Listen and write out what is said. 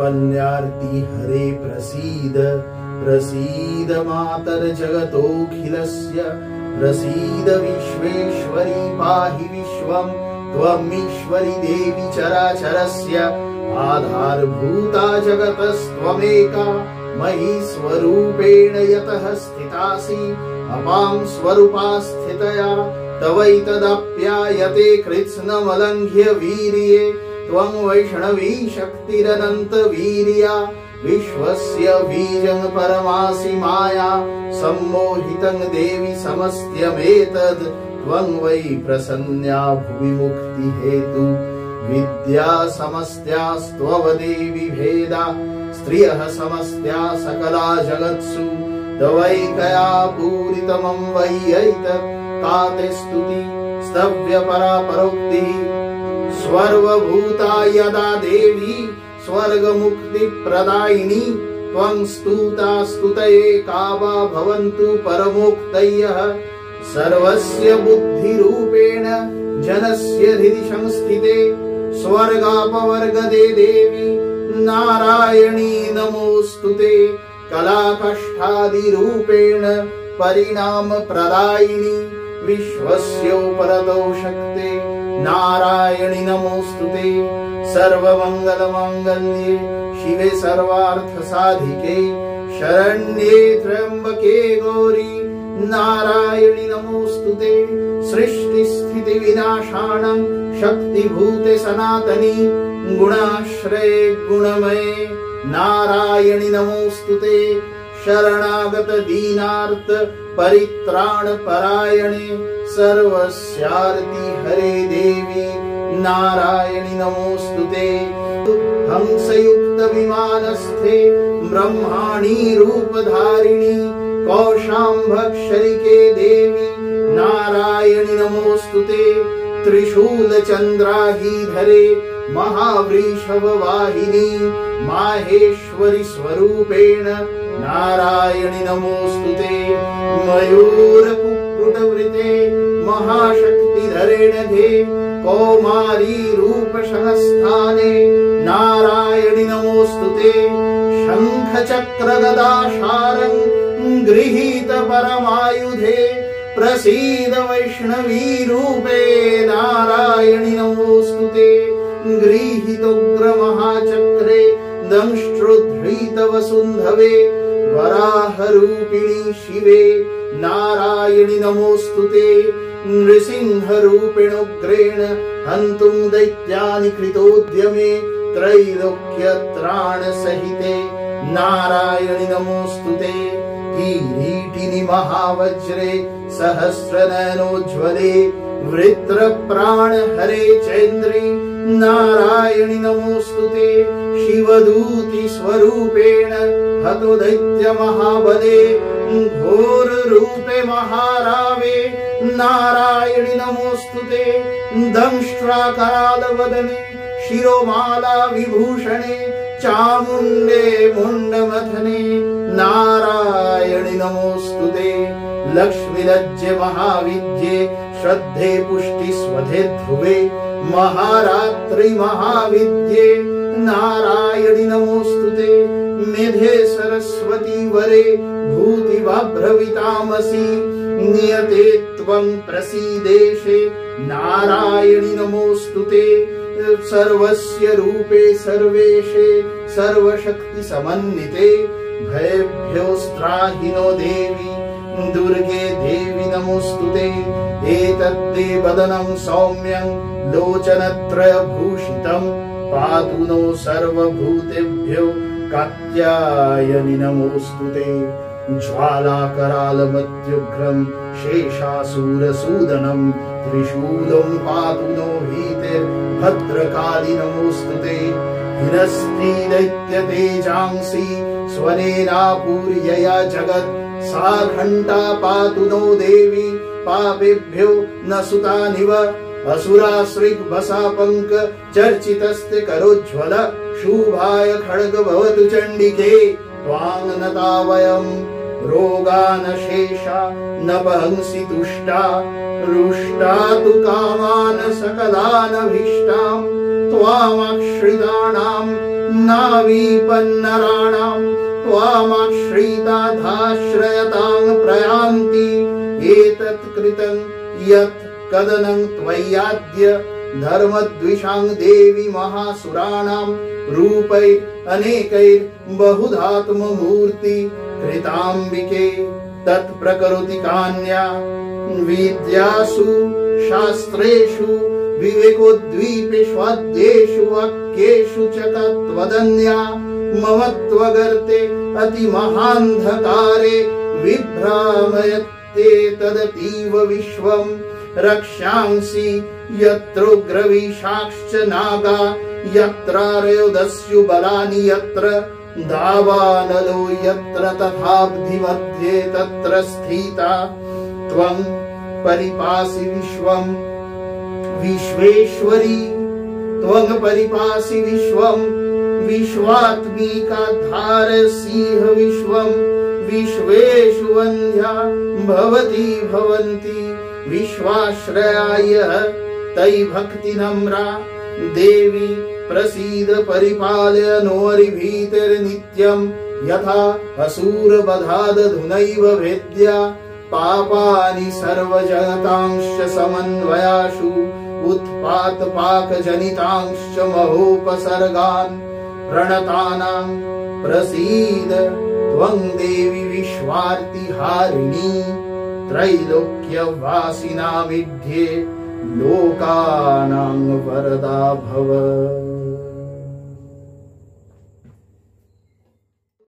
प्रपन्नार्ति हरे प्रसीद प्रसीद मातर जगतोऽखिलस्य प्रसीद विश्वेश्वरी पाहि विश्वं त्वमीश्वरी देवी चराचरस्य आधारभूता जगतस्त्वमेका मयि स्वरूपेण यतः स्थितासि अपां स्वरूपा स्थितया तवैतदप्यायते कृत्स्नमलङ्घ्य वीर्ये त्वं वैष्णवी शक्तिरनन्त वीर्या विश्वस्य बीजं परमासि माया सम्मोहितं देवि समस्त्यमेतद् त्वं वै प्रसन्या भुवि मुक्ति हेतु विद्या समस्त्यास्त्ववदेवि भेदा स्त्रियः समस्त्या सकला जगत्सु तवैकया पूरितमं वैयैतत् काते स्तुति स्तव्य परा परोक्तिः सर्वभूता यदा देवी स्वर्गमुक्ति प्रदायिनी त्वं स्तुता स्तुतये का वा भवन्तु परमोक्तयः सर्वस्य बुद्धिरूपेण जनस्य हृदि संस्थिते स्वर्गापवर्गदे देवी नारायणी नमोस्तुते कलाकष्ठादिरूपेण परिणाम प्रदायिनी विश्वस्योपरतो शक्ते नारायणि नमोस्तुते सर्वमंगलमांगल्ये शिवे सर्वार्थसाधिके शरण्ये त्र्यंबके गौरी नारायणि नमोस्तुते सृष्टिस्थिति विनाशानं शक्तिभूते सनातनी गुणाश्रये गुणमये नारायणि नमोस्तुते शरणागत दीनार्थ परित्राण परायणे सर्वस्यार्ति हरे देवी नारायणि नमोस्तुते हंसयुक्त विमानस्थे ब्रह्माणी रूपधारिणी कौशाम्भक्षरिके देवी नारायणि नमोस्तुते त्रिशूल चंद्राहीधरे महावृषभ वाहिनी माहेश्वरी स्वरूपेण नारायणि नमोस्तुते मयूर कुक्कुटवृते महाशक्तिधरेण घे कौमारी रूपशनस्थाने नारायणि नमोस्तुते शंख चक्र गदाशारं गृहीत परमायुधे प्रसीद वैष्णवी रूपे नारायणि नमोस्तुते गृहीतोग्र महाचक्रे दंष्ट्रोद्धृत वसुन्धवे वराहरूपिणी शिवे नारायणि नमोस्तुते नृसिंहरूपिणोग्रेण हन्तुं दैत्यानि कृतोद्यमे त्रैलोक्यत्राणसहिते नारायणि नमोस्तुते किरीटिनि महावज्रे सहस्रनयनोज्ज्वले वृत्रप्राणहरे चैन्द्री नारायणि नमोस्तुते शिवदूति स्वरूपेण हतो दैत्य महाबले घोर रूपे महारावे नारायणि नमोस्तुते दंष्ट्राकरालवदने शिरोमाला विभूषणे चामुण्डे मुण्डमथने नारायणि नमोस्तुते लक्ष्मीलज्जे महाविद्ये श्रद्धे पुष्टि स्वधे ध्रुवे महारात्रि महाविद्ये नारायणि नमोस्तुते मेधे सरस्वती वरे भूतिवाभ्रवितामसि नियते त्वं प्रसीदेशे नारायणि नमोस्तुते सर्वस्य रूपे सर्वेशे सर्वशक्ति समन्विते भयेभ्योस्त्राहिनो देवी दुर्गे देवी नमोस्तुते एतत्ते वदनं सौम्यं लोचनत्रयभूषितं पातु नो सर्वभूतेभ्यो कात्यायनि नमोस्तुते ज्वालाकरालमत्युग्रं शेषासुरसूदनं त्रिशूलं पातु नो भीतिर्भद्रकाली नमोस्तुते हिनस्ति दैत्यतेजांसि स्वनेनापूर्यया जगत् सा घंटा पातु नो देवी पापेभ्यो न सुतानिव असुराश्रिग्भसापंक चर्चितस्ते करोज्ज्वल शुभाय खड्ग भवतु चण्डिके त्वां नता वयं रोगानशेषा न पहंसि तुष्टा रुष्टा तु कामान सकलानभीष्टां त्वामाश्रितानां नावीपन्नराणां त्वामाश्रिताधाश्रयतां प्रयान्ति एतत् कृतं यत् कदनं त्वय्याद्य धर्मद्विषां देवी महासुराणां रूपैः अनेकैः बहुधात्ममूर्ति कृताम्बिके तत्प्रकरोति कान्या विद्यासु शास्त्रेषु विवेकोद्वीपेष्वाद्येषु वाक्येषु च त्वदन्या मम त्वगर्ते अतिमहान्धकारे विभ्रामयते तदतीव विश्वं रक्षांसि यत्रोग्रविषाश्च नागा यत्रारयोदस्यु बलानि यत्र दावानलो यत्र तथाब्धिमध्ये तत्र स्थिता त्वं परिपासि विश्वं विश्वेश्वरी त्वं परिपासि विश्वं विश्वात्मिका धारसीह विश्वं विश्वेषु वन्द्या भवती भवन्ति विश्वाश्रयाय तै भक्ति नम्रा देवी प्रसीद परिपालय नोरिभीतिर्नित्यं यथा असुरवधादधुनैव भेद्या पापानि सर्वजगतांश्च समन्वयाशु उत्पातपाकजनितांश्च महोपसर्गान् प्रणतानां प्रसीद त्वं देवी विश्वार्तिहारिणी त्रैलोक्यवासिनामिध्ये लोकानां वरदा भव।